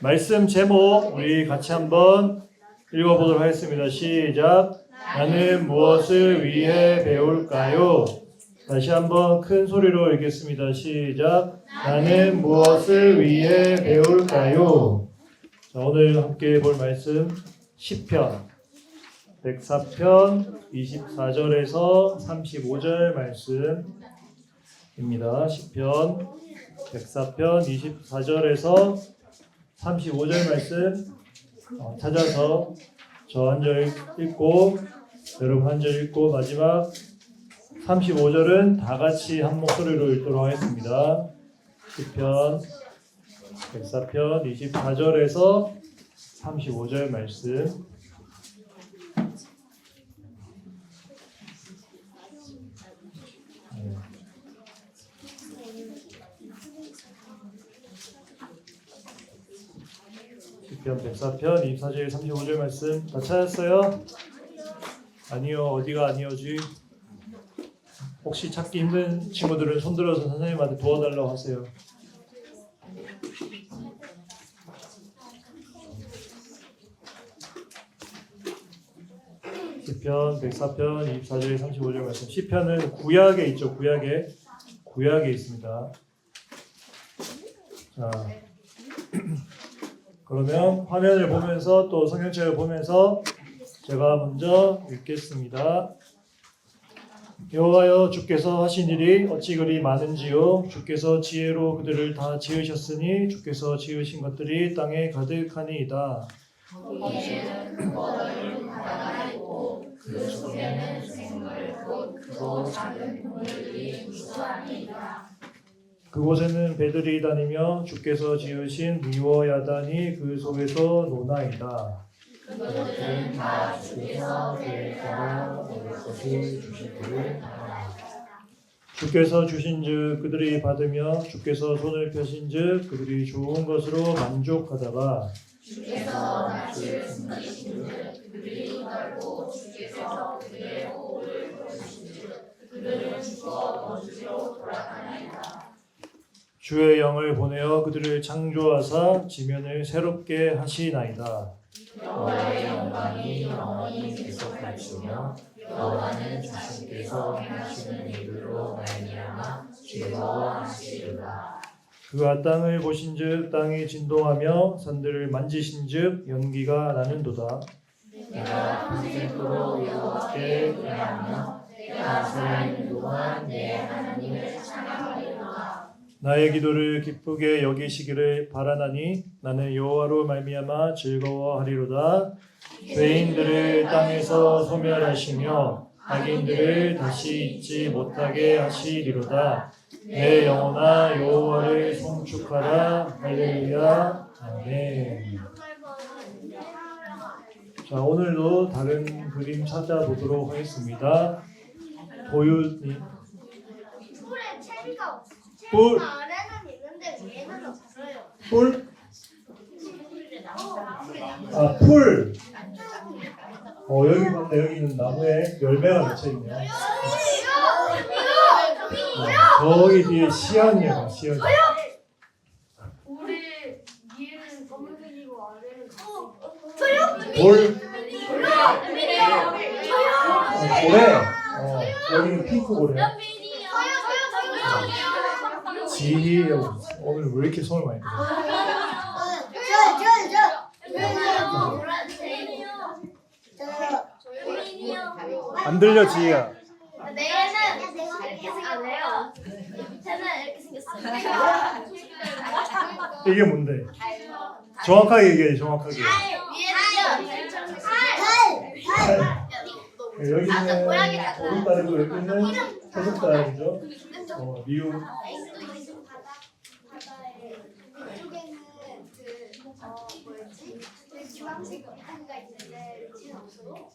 말씀 제목 우리 같이 한번 읽어보도록 하겠습니다. 시작. 나는 무엇을 위해 배울까요? 다시 한번 큰 소리로 읽겠습니다. 시작. 나는 무엇을 위해 배울까요? 자, 오늘 함께 볼 말씀 시편 104편 24절에서 35절 말씀입니다. 시편 104편 24절에서 35절 말씀 찾아서 저 한 절 읽고 여러분 한 절 읽고 마지막 35절은 다 같이 한 목소리로 읽도록 하겠습니다. 시편 104편 24절에서 35절 말씀 시편 104편 24절 35절 말씀 다 찾았어요? 아니요. 어디가 아니요지? 혹시 찾기 힘든 친구들은 손들어서 선생님한테 도와달라고 하세요. 시편 104편 24절 35절 말씀. 시편은 구약에 있죠. 구약에 있습니다. 자, 그러면 화면을 보면서 또 성경책을 보면서 제가 먼저 읽겠습니다. 여호와여, 주께서 하신 일이 어찌 그리 많은지요. 주께서 지혜로 그들을 다 지으셨으니 주께서 지으신 것들이 땅에 가득하니이다. 거기에는 뻗어있는 바다가 있고 그 속에는 생물 곧 크고 작은 동물들이 무수하니이다. 그곳에는 배들이 다니며 주께서 지으신 미워 야단이 그 속에서 노나이다. 그것들은 다 주께서 그를 따라 먹을 것을 주시기를 바라라. 주께서 주신즉 그들이 받으며 주께서 손을 펴신즉 그들이 좋은 것으로 만족하다가 주께서 낯을 숨기신즉 그들이 떨고 주께서 그들의 호흡을 거두신즉 그들은 죽어 거주지로 돌아가나이다. 주의 영을 보내어 그들을 창조하사 지면을 새롭게 하시나이다. 여호와의 영광이 영원히 계속하시며 여호와는 자신께서 행하시는 일으로 말미암아 즐거워하시리라. 그가 땅을 보신즉 땅이 진동하며 산들을 만지신즉 연기가 나는도다. 내가 평생토록 여호와께 구하며 내가 살아있는 동안 내 하나님을 찬양하리로다. 나의 기도를 기쁘게 여기시기를 바라나니 나는 여호와로 말미암아 즐거워하리로다. 죄인들을 땅에서 소멸하시며 악인들을 다시 잊지 못하게 하시리로다. 내 영혼아 여호와를 송축하라. 할렐루야. 아멘. 자, 오늘도 다른 그림 찾아보도록 하겠습니다. 보유님. 뿔에 체리가 없어. 뿔. 체리가 아래는 있는데 위에는 없어요. 풀? 풀. 여기 맞네. 여기는 나무에 열매가 맺혀있네요. 저기 뒤에 시연이에요. 시연. 우리 위에는 검은색이고 아래는 돌. 저요. 고래. 여기는 핑크 고래. 지희. 오늘 왜 이렇게 손을 많이 들어? 안 들려, 지희야. 내는 이렇게 생겼네요. 저는 이렇게 생겼어요. 이게 뭔데? 정확하게 얘기해. 정확하게. 여기는 오른다리고 여기는 회색다리죠. 미움. 주황색 물고기가 있는데 지는 없어요.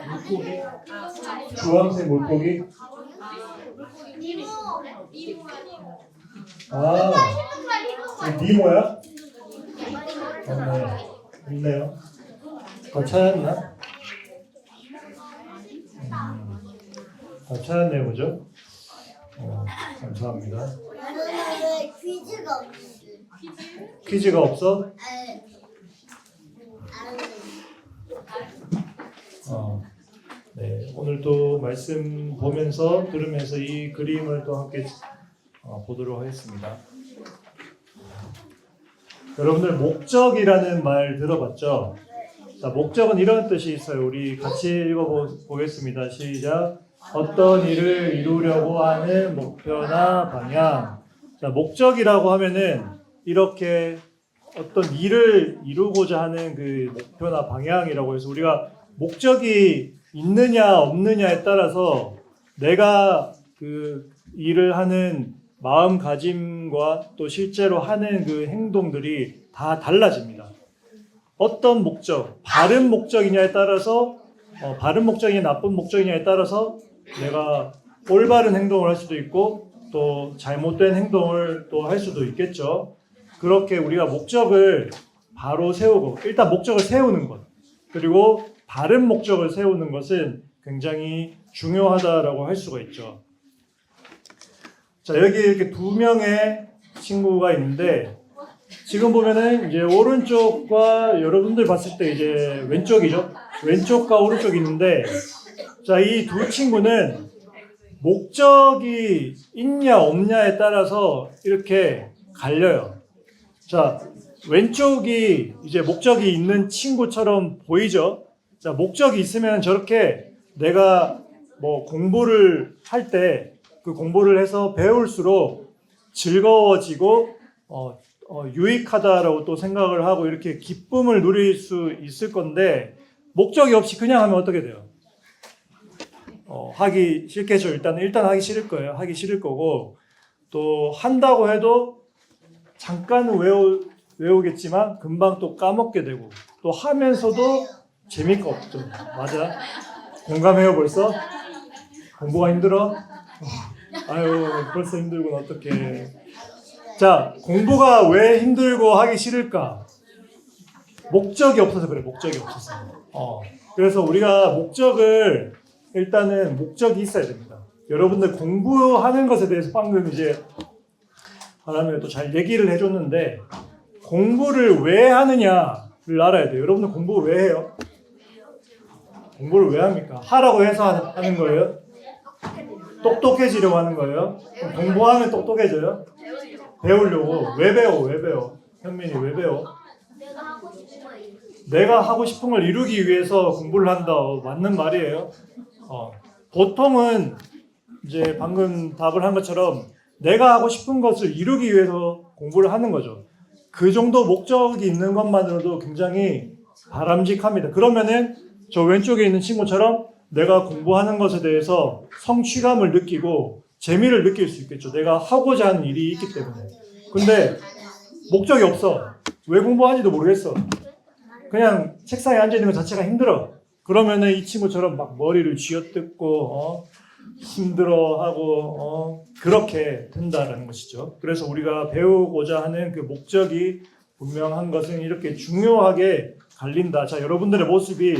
물고기? 주황색 물고기? 니모. 니모야? 맞네. 있네요. 다 찾았나? 다 찾았네요, 그죠? 감사합니다. 왜 퀴즈가 없는데? 퀴즈가 없어? 네, 오늘도 말씀 보면서 들으면서 이 그림을 또 함께 보도록 하겠습니다. 여러분들 목적이라는 말 들어봤죠? 자, 목적은 이런 뜻이 있어요. 우리 같이 읽어보겠습니다. 시작. 어떤 일을 이루려고 하는 목표나 방향. 자, 목적이라고 하면은 이렇게 어떤 일을 이루고자 하는 그 목표나 방향이라고 해서 우리가 목적이 있느냐 없느냐에 따라서 내가 그 일을 하는 마음가짐과 또 실제로 하는 그 행동들이 다 달라집니다. 어떤 목적, 바른 목적이냐에 따라서 바른 목적이냐 나쁜 목적이냐에 따라서 내가 올바른 행동을 할 수도 있고 또 잘못된 행동을 또 할 수도 있겠죠. 그렇게 우리가 목적을 바로 세우고 일단 목적을 세우는 것 그리고 바른 목적을 세우는 것은 굉장히 중요하다라고 할 수가 있죠. 자, 여기 이렇게 두 명의 친구가 있는데 지금 보면은 이제 오른쪽과 여러분들 봤을 때 이제 왼쪽이죠. 왼쪽과 오른쪽이 있는데 자, 이 두 친구는 목적이 있냐 없냐에 따라서 이렇게 갈려요. 자, 왼쪽이 이제 목적이 있는 친구처럼 보이죠? 자, 목적이 있으면 저렇게 내가 뭐 공부를 할 때 그 공부를 해서 배울수록 즐거워지고 유익하다라고 또 생각을 하고 이렇게 기쁨을 누릴 수 있을 건데 목적이 없이 그냥 하면 어떻게 돼요? 하기 싫겠죠. 일단 하기 싫을 거예요. 하기 싫을 거고 또 한다고 해도 잠깐 외우겠지만 금방 또 까먹게 되고 또 하면서도 재미가 없죠. 맞아? 공감해요 벌써? 공부가 힘들어? 아유 벌써 힘들군 어떡해. 자, 공부가 왜 힘들고 하기 싫을까? 목적이 없어서 그래. 목적이 없어서. 그래서 우리가 목적을 일단은 목적이 있어야 됩니다. 여러분들 공부하는 것에 대해서 방금 이제 하나님이 또 잘 얘기를 해줬는데 공부를 왜 하느냐를 알아야 돼요. 여러분들 공부 왜 해요? 공부를 왜 합니까? 하라고 해서 하는 거예요? 똑똑해지려고 하는 거예요? 공부하면 똑똑해져요? 배우려고. 왜 배워? 현민이 왜 배워? 내가 하고 싶은 걸 이루기 위해서 공부를 한다. 맞는 말이에요. 보통은 이제 방금 답을 한 것처럼 내가 하고 싶은 것을 이루기 위해서 공부를 하는 거죠. 그 정도 목적이 있는 것만으로도 굉장히 바람직합니다. 그러면은 저 왼쪽에 있는 친구처럼 내가 공부하는 것에 대해서 성취감을 느끼고 재미를 느낄 수 있겠죠. 내가 하고자 하는 일이 있기 때문에. 근데 목적이 없어. 왜 공부하는지도 모르겠어. 그냥 책상에 앉아있는 것 자체가 힘들어. 그러면은 이 친구처럼 막 머리를 쥐어뜯고 힘들어하고 그렇게 된다라는 것이죠. 그래서 우리가 배우고자 하는 그 목적이 분명한 것은 이렇게 중요하게 갈린다. 자, 여러분들의 모습이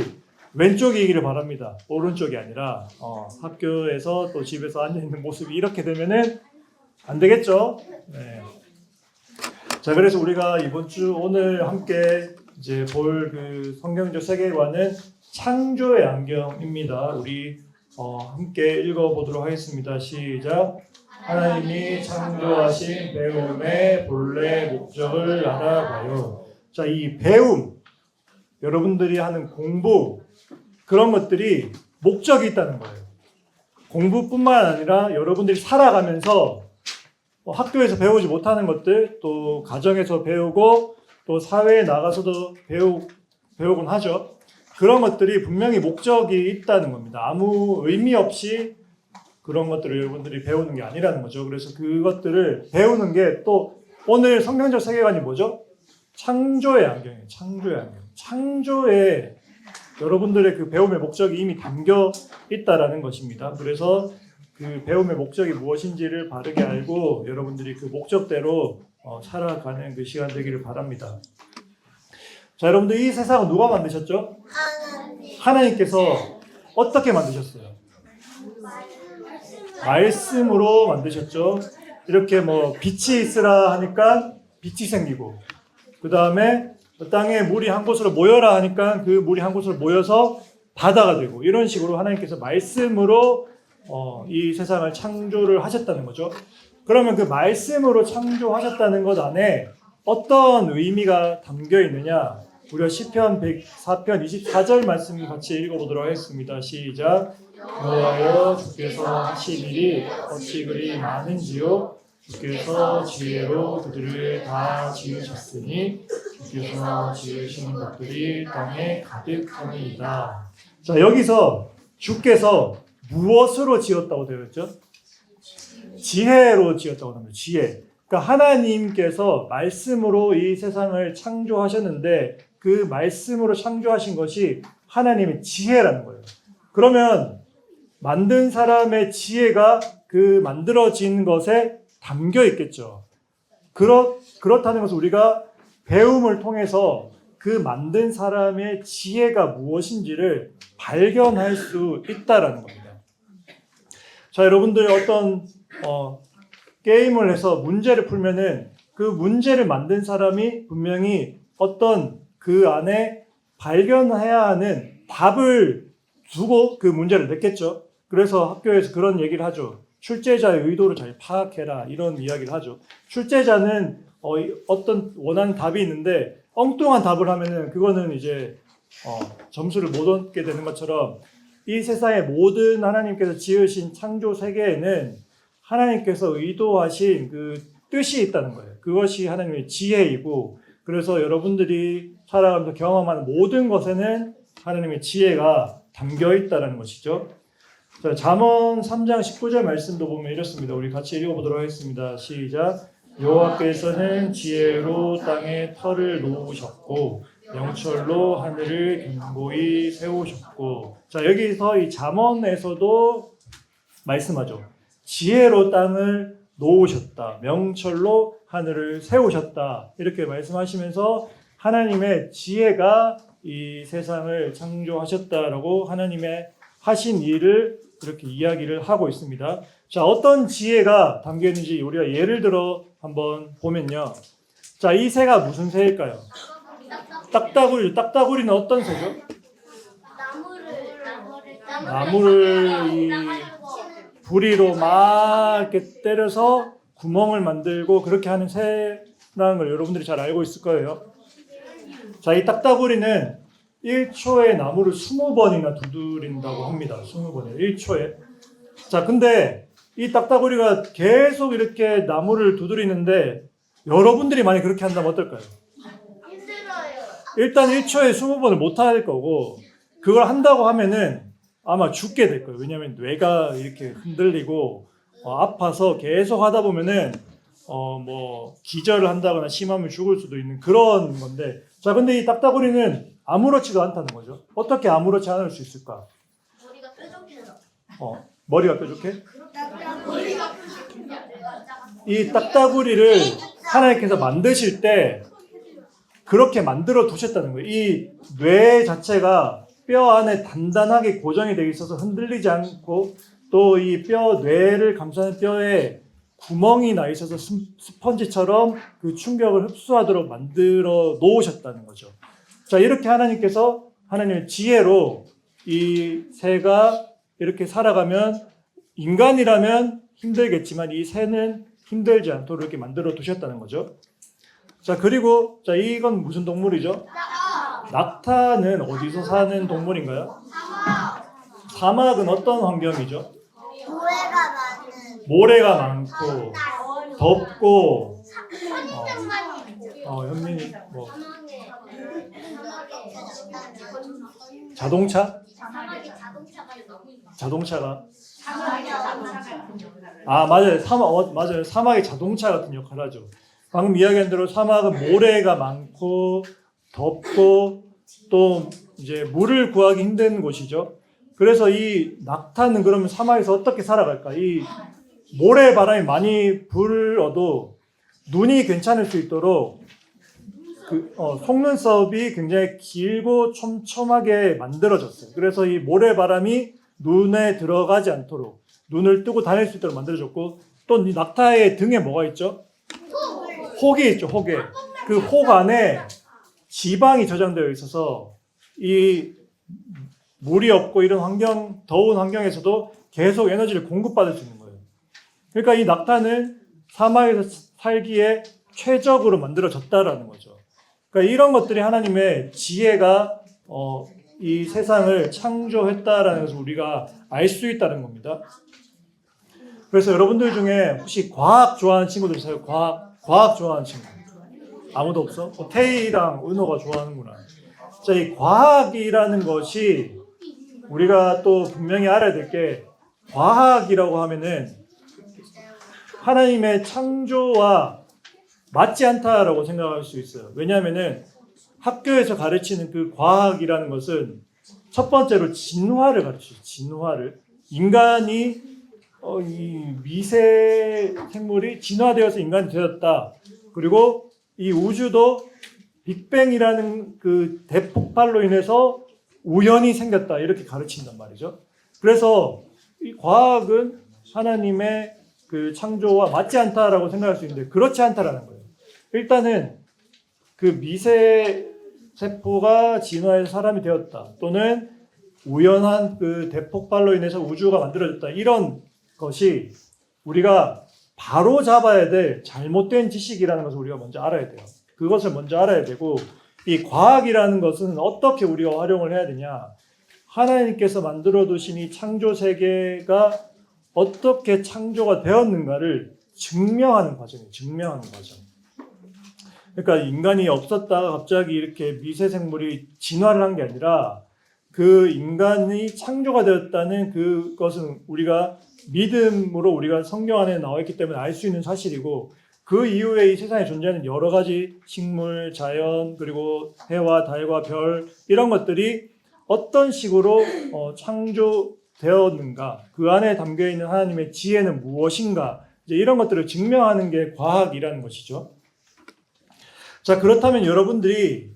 왼쪽이기를 바랍니다. 오른쪽이 아니라 학교에서 또 집에서 앉아있는 모습이 이렇게 되면은 안 되겠죠? 네. 자, 그래서 우리가 이번 주 오늘 함께 이제 볼 그 성경적 세계관은 창조의 안경입니다. 우리 함께 읽어보도록 하겠습니다. 시작. 하나님이 창조하신 배움의 본래 목적을 알아봐요. 자, 이 배움, 여러분들이 하는 공부, 그런 것들이 목적이 있다는 거예요. 공부뿐만 아니라 여러분들이 살아가면서 학교에서 배우지 못하는 것들, 또 가정에서 배우고 또 사회에 나가서도 배우곤 하죠. 그런 것들이 분명히 목적이 있다는 겁니다. 아무 의미 없이 그런 것들을 여러분들이 배우는 게 아니라는 거죠. 그래서 그것들을 배우는 게 또 오늘 성경적 세계관이 뭐죠? 창조의 안경이에요. 창조의 안경. 창조에 여러분들의 그 배움의 목적이 이미 담겨 있다라는 것입니다. 그래서 그 배움의 목적이 무엇인지를 바르게 알고 여러분들이 그 목적대로 살아가는 그 시간 되기를 바랍니다. 자, 여러분들 이 세상은 누가 만드셨죠? 하나님께서 어떻게 만드셨어요? 말씀으로 만드셨죠. 이렇게 뭐 빛이 있으라 하니까 빛이 생기고 그 다음에 땅에 물이 한 곳으로 모여라 하니까 그 물이 한 곳으로 모여서 바다가 되고 이런 식으로 하나님께서 말씀으로 이 세상을 창조를 하셨다는 거죠. 그러면 그 말씀으로 창조하셨다는 것 안에 어떤 의미가 담겨 있느냐? 우리가 시편 104편 24절 말씀 같이 읽어보도록 하겠습니다. 시작. 여호와여 주께서 하신 일이 어찌 그리 많은지요. 주께서 지혜로 그들을 다 지으셨으니 주께서 지으신 것들이 땅에 가득하니이다. 자, 여기서 주께서 무엇으로 지었다고 되어 있죠? 지혜로 지었다고 합니다. 지혜. 그러니까 하나님께서 말씀으로 이 세상을 창조하셨는데 그 말씀으로 창조하신 것이 하나님의 지혜라는 거예요. 그러면 만든 사람의 지혜가 그 만들어진 것에 담겨 있겠죠. 그렇다는 것은 우리가 배움을 통해서 그 만든 사람의 지혜가 무엇인지를 발견할 수 있다라는 겁니다. 자, 여러분들이 어떤 게임을 해서 문제를 풀면은 그 문제를 만든 사람이 분명히 어떤 그 안에 발견해야 하는 답을 두고 그 문제를 냈겠죠. 그래서 학교에서 그런 얘기를 하죠. 출제자의 의도를 잘 파악해라 이런 이야기를 하죠. 출제자는 어떤 원하는 답이 있는데 엉뚱한 답을 하면은 그거는 이제 점수를 못 얻게 되는 것처럼 이 세상의 모든 하나님께서 지으신 창조 세계에는 하나님께서 의도하신 그 뜻이 있다는 거예요. 그것이 하나님의 지혜이고 그래서 여러분들이 살아가면서 경험하는 모든 것에는 하나님의 지혜가 담겨 있다는 것이죠. 자, 잠언 3장 19절 말씀도 보면 이렇습니다. 우리 같이 읽어보도록 하겠습니다. 시작. 여호와께서는 지혜로 땅에 터를 놓으셨고 명철로 하늘을 견고히 세우셨고. 자, 여기서 이 잠언에서도 말씀하죠. 지혜로 땅을 놓으셨다. 명철로 하늘을 세우셨다. 이렇게 말씀하시면서 하나님의 지혜가 이 세상을 창조하셨다라고 하나님의 하신 일을 이렇게 이야기를 하고 있습니다. 자, 어떤 지혜가 담겨 있는지 우리가 예를 들어 한번 보면요. 자, 이 새가 무슨 새일까요? 딱따구리. 딱따구리는 어떤 새죠? 나무를 이 부리로 막 이렇게 때려서 구멍을 만들고 그렇게 하는 새라는 걸 여러분들이 잘 알고 있을 거예요. 자, 이 딱따구리는 1초에 나무를 20번이나 두드린다고 합니다. 20번에 1초에. 자, 근데 이 딱따구리가 계속 이렇게 나무를 두드리는데 여러분들이 만약 그렇게 한다면 어떨까요? 힘들어요. 일단 1초에 20번을 못 할 거고 그걸 한다고 하면은 아마 죽게 될 거예요. 왜냐하면 뇌가 이렇게 흔들리고 아파서 계속 하다 보면은 뭐 기절을 한다거나 심하면 죽을 수도 있는 그런 건데, 자, 근데 이 딱따구리는 아무렇지도 않다는 거죠. 어떻게 아무렇지 않을 수 있을까? 머리가 뾰족해서. 머리가 뾰족해? 머리가 이 딱따구리를 하나님께서 만드실 때 그렇게 만들어 두셨다는 거예요. 이 뇌 자체가 뼈 안에 단단하게 고정이 되어 있어서 흔들리지 않고 또 이 뇌를 감싸는 뼈에 구멍이 나 있어서 스펀지처럼 그 충격을 흡수하도록 만들어 놓으셨다는 거죠. 자, 이렇게 하나님께서 하나님의 지혜로 이 새가 이렇게 살아가면 인간이라면 힘들겠지만 이 새는 힘들지 않도록 이렇게 만들어 두셨다는 거죠. 자, 그리고 자, 이건 무슨 동물이죠? 낙타는 어디서 사는 동물인가요? 사막은 어떤 환경이죠? 모래가 많고 덥고 현민이 뭐 자동차가 맞아요. 맞아요. 사막이 자동차 같은 역할을 하죠. 방금 이야기한 대로 사막은 모래가 많고 덥고 또 이제 물을 구하기 힘든 곳이죠. 그래서 이 낙타는 그러면 사막에서 어떻게 살아갈까? 이 모래바람이 많이 불어도 눈이 괜찮을 수 있도록 속눈썹이 굉장히 길고 촘촘하게 만들어졌어요. 그래서 이 모래바람이 눈에 들어가지 않도록 눈을 뜨고 다닐 수 있도록 만들어졌고, 또 이 낙타의 등에 뭐가 있죠? 혹이 있죠, 혹에. 그 혹 안에 지방이 저장되어 있어서 이 물이 없고 이런 환경, 더운 환경에서도 계속 에너지를 공급받을 수 있는 거예요. 그러니까 이 낙타는 사막에서 살기에 최적으로 만들어졌다라는 거죠. 그러니까 이런 것들이 하나님의 지혜가 이 세상을 창조했다라는 것을 우리가 알 수 있다는 겁니다. 그래서 여러분들 중에 혹시 과학 좋아하는 친구들 있어요? 과학 좋아하는 친구? 아무도 없어? 태희랑 은호가 좋아하는구나. 자, 이 과학이라는 것이 우리가 또 분명히 알아야 될 게, 과학이라고 하면은 하나님의 창조와 맞지 않다라고 생각할 수 있어요. 왜냐하면은 학교에서 가르치는 그 과학이라는 것은 첫 번째로 진화를 가르쳐요. 진화를. 인간이 이 미세 생물이 진화되어서 인간이 되었다. 그리고 이 우주도 빅뱅이라는 그 대폭발로 인해서 우연히 생겼다. 이렇게 가르친단 말이죠. 그래서 이 과학은 하나님의 그 창조와 맞지 않다라고 생각할 수 있는데 그렇지 않다라는 거예요. 일단은 그 미세 세포가 진화해서 사람이 되었다. 또는 우연한 그 대폭발로 인해서 우주가 만들어졌다. 이런 것이 우리가 바로 잡아야 될 잘못된 지식이라는 것을 우리가 먼저 알아야 돼요. 그것을 먼저 알아야 되고, 이 과학이라는 것은 어떻게 우리가 활용을 해야 되냐? 하나님께서 만들어 두신 이 창조 세계가 어떻게 창조가 되었는가를 증명하는 과정이에요. 증명하는 과정. 그러니까 인간이 없었다가 갑자기 이렇게 미세생물이 진화를 한 게 아니라 그 인간이 창조가 되었다는 그것은 우리가 믿음으로 우리가 성경 안에 나와 있기 때문에 알 수 있는 사실이고, 그 이후에 이 세상에 존재하는 여러 가지 식물, 자연, 그리고 해와 달과 별 이런 것들이 어떤 식으로 창조되었는가, 그 안에 담겨있는 하나님의 지혜는 무엇인가, 이제 이런 것들을 증명하는 게 과학이라는 것이죠. 자, 그렇다면 여러분들이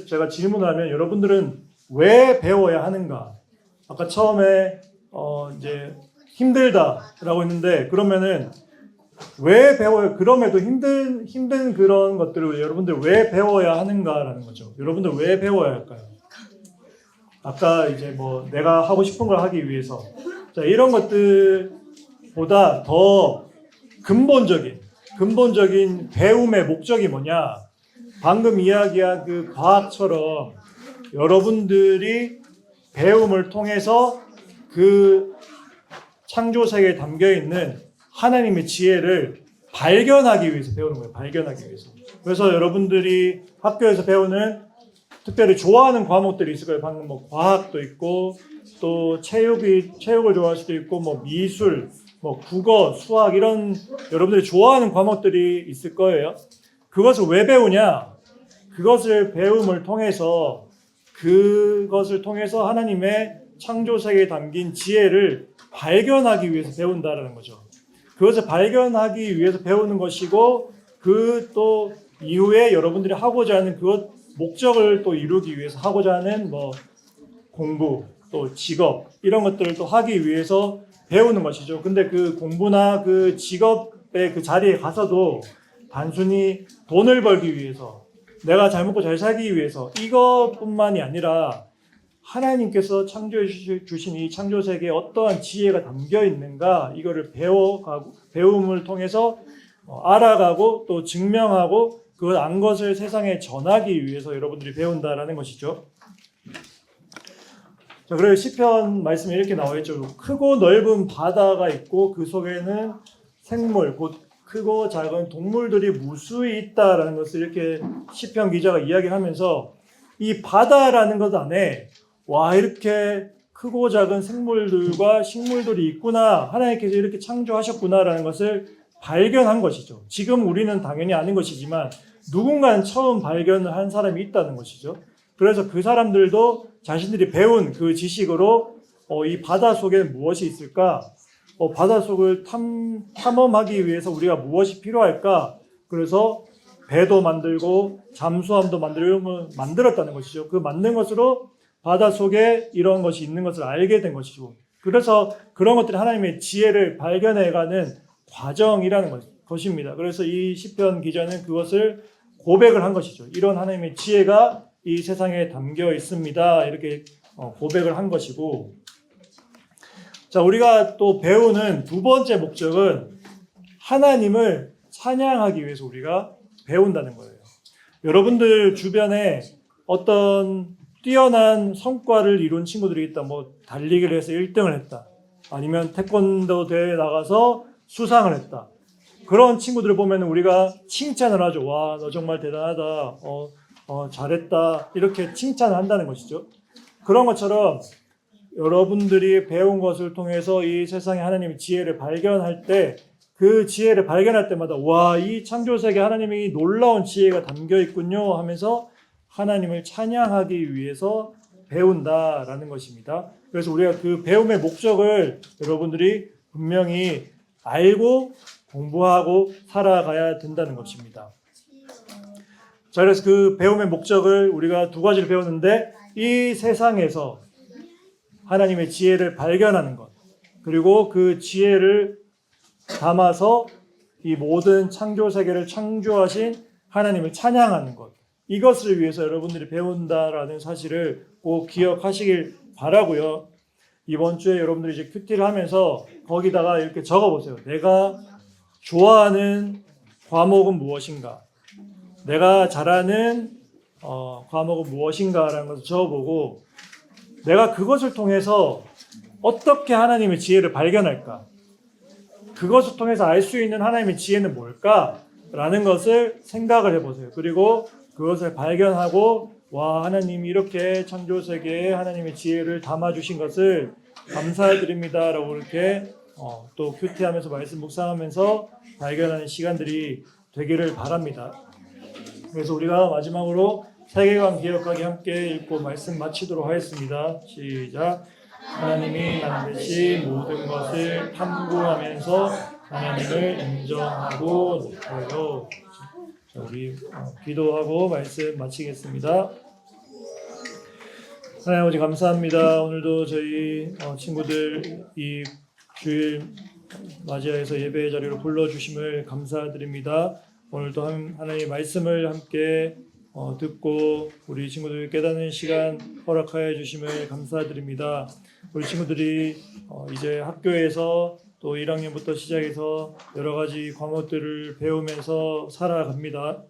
제가 질문을 하면 여러분들은 왜 배워야 하는가? 아까 처음에 이제 힘들다라고 했는데, 그러면은 왜 배워요? 그럼에도 힘든 그런 것들을 여러분들 왜 배워야 하는가라는 거죠. 여러분들 왜 배워야 할까요? 아까 이제 뭐 내가 하고 싶은 걸 하기 위해서. 자, 이런 것들보다 더 근본적인 배움의 목적이 뭐냐? 방금 이야기한 그 과학처럼 여러분들이 배움을 통해서 그 창조세계에 담겨있는 하나님의 지혜를 발견하기 위해서 배우는 거예요. 발견하기 위해서. 그래서 여러분들이 학교에서 배우는 특별히 좋아하는 과목들이 있을 거예요. 방금 뭐 과학도 있고, 또 체육을 좋아할 수도 있고, 뭐 미술, 뭐 국어, 수학 이런 여러분들이 좋아하는 과목들이 있을 거예요. 그것을 왜 배우냐? 그것을 배움을 통해서 하나님의 창조세계에 담긴 지혜를 발견하기 위해서 배운다라는 거죠. 그것을 발견하기 위해서 배우는 것이고, 그 또 이후에 여러분들이 하고자 하는 그 목적을 또 이루기 위해서 하고자 하는 뭐 공부, 또 직업 이런 것들을 또 하기 위해서 배우는 것이죠. 근데 그 공부나 그 직업의 그 자리에 가서도 단순히 돈을 벌기 위해서, 내가 잘 먹고 잘 살기 위해서 이것뿐만이 아니라 하나님께서 창조해 주신 이 창조 세계에 어떠한 지혜가 담겨 있는가, 이거를 배움을 통해서 알아가고 또 증명하고 그 안 것을 세상에 전하기 위해서 여러분들이 배운다라는 것이죠. 자, 그리고 시편 말씀에 이렇게 나와 있죠. 크고 넓은 바다가 있고 그 속에는 생물, 곧 크고 작은 동물들이 무수히 있다라는 것을 이렇게 시편 기자가 이야기하면서, 이 바다라는 것 안에 와, 이렇게 크고 작은 생물들과 식물들이 있구나, 하나님께서 이렇게 창조하셨구나라는 것을 발견한 것이죠. 지금 우리는 당연히 아는 것이지만 누군가는 처음 발견을 한 사람이 있다는 것이죠. 그래서 그 사람들도 자신들이 배운 그 지식으로 이 바다 속에 무엇이 있을까, 바다 속을 탐험하기 위해서 우리가 무엇이 필요할까, 그래서 배도 만들고 잠수함도 만들고 만들었다는 것이죠. 그 만든 것으로 바다 속에 이런 것이 있는 것을 알게 된 것이고, 그래서 그런 것들이 하나님의 지혜를 발견해가는 과정이라는 것입니다. 그래서 이 시편 기자는 그것을 고백을 한 것이죠. 이런 하나님의 지혜가 이 세상에 담겨 있습니다. 이렇게 고백을 한 것이고, 자, 우리가 또 배우는 두 번째 목적은 하나님을 찬양하기 위해서 우리가 배운다는 거예요. 여러분들 주변에 어떤 뛰어난 성과를 이룬 친구들이 있다. 뭐 달리기를 해서 1등을 했다. 아니면 태권도 대회에 나가서 수상을 했다. 그런 친구들을 보면 우리가 칭찬을 하죠. 와, 너 정말 대단하다. 잘했다. 이렇게 칭찬을 한다는 것이죠. 그런 것처럼 여러분들이 배운 것을 통해서 이 세상에 하나님의 지혜를 발견할 때, 그 지혜를 발견할 때마다 와, 이 창조세계 하나님의 놀라운 지혜가 담겨 있군요 하면서 하나님을 찬양하기 위해서 배운다라는 것입니다. 그래서 우리가 그 배움의 목적을 여러분들이 분명히 알고 공부하고 살아가야 된다는 것입니다. 자, 그래서 그 배움의 목적을 우리가 두 가지를 배웠는데, 이 세상에서 하나님의 지혜를 발견하는 것, 그리고 그 지혜를 담아서 이 모든 창조 세계를 창조하신 하나님을 찬양하는 것, 이것을 위해서 여러분들이 배운다라는 사실을 꼭 기억하시길 바라고요. 이번 주에 여러분들이 이제 큐티를 하면서 거기다가 이렇게 적어보세요. 내가 좋아하는 과목은 무엇인가? 내가 잘하는 과목은 무엇인가라는 것을 적어보고, 내가 그것을 통해서 어떻게 하나님의 지혜를 발견할까? 그것을 통해서 알 수 있는 하나님의 지혜는 뭘까? 라는 것을 생각을 해보세요. 그리고 그것을 발견하고, 와, 하나님이 이렇게 창조세계에 하나님의 지혜를 담아주신 것을 감사드립니다 라고 이렇게 또 큐티하면서 말씀 묵상하면서 발견하는 시간들이 되기를 바랍니다. 그래서 우리가 마지막으로 세계관 기억하기 함께 읽고 말씀 마치도록 하겠습니다. 시작. 하나님이 만드신 모든 것을 탐구하면서 하나님을 인정하고 높여요. 자, 우리 기도하고 말씀 마치겠습니다. 하나님 아버지 감사합니다. 오늘도 저희 친구들 이 주일 맞이해서 예배의 자리로 불러주심을 감사드립니다. 오늘도 하나님의 말씀을 함께 듣고 우리 친구들 깨닫는 시간 허락하여 주심을 감사드립니다. 우리 친구들이 이제 학교에서 또 1학년부터 시작해서 여러 가지 과목들을 배우면서 살아갑니다.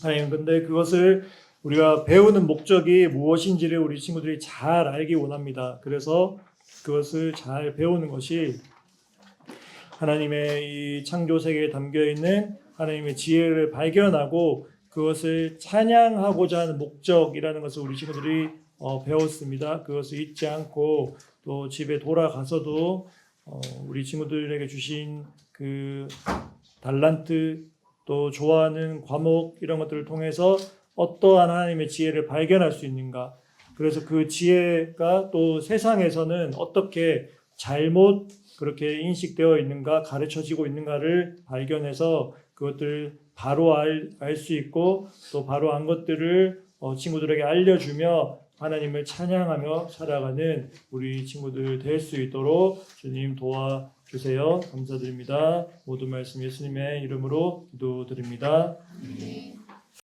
하나님, 근데 그것을 우리가 배우는 목적이 무엇인지를 우리 친구들이 잘 알기 원합니다. 그래서 그것을 잘 배우는 것이 하나님의 이 창조 세계에 담겨 있는 하나님의 지혜를 발견하고 그것을 찬양하고자 하는 목적이라는 것을 우리 친구들이 배웠습니다. 그것을 잊지 않고 또 집에 돌아가서도 우리 친구들에게 주신 그 달란트 또 좋아하는 과목 이런 것들을 통해서 어떠한 하나님의 지혜를 발견할 수 있는가, 그래서 그 지혜가 또 세상에서는 어떻게 잘못 그렇게 인식되어 있는가, 가르쳐지고 있는가를 발견해서 그것들 바로 알 수 있고 또 바로 안 것들을 친구들에게 알려주며 하나님을 찬양하며 살아가는 우리 친구들 될 수 있도록 주님 도와주세요. 감사드립니다. 모든 말씀 예수님의 이름으로 기도드립니다.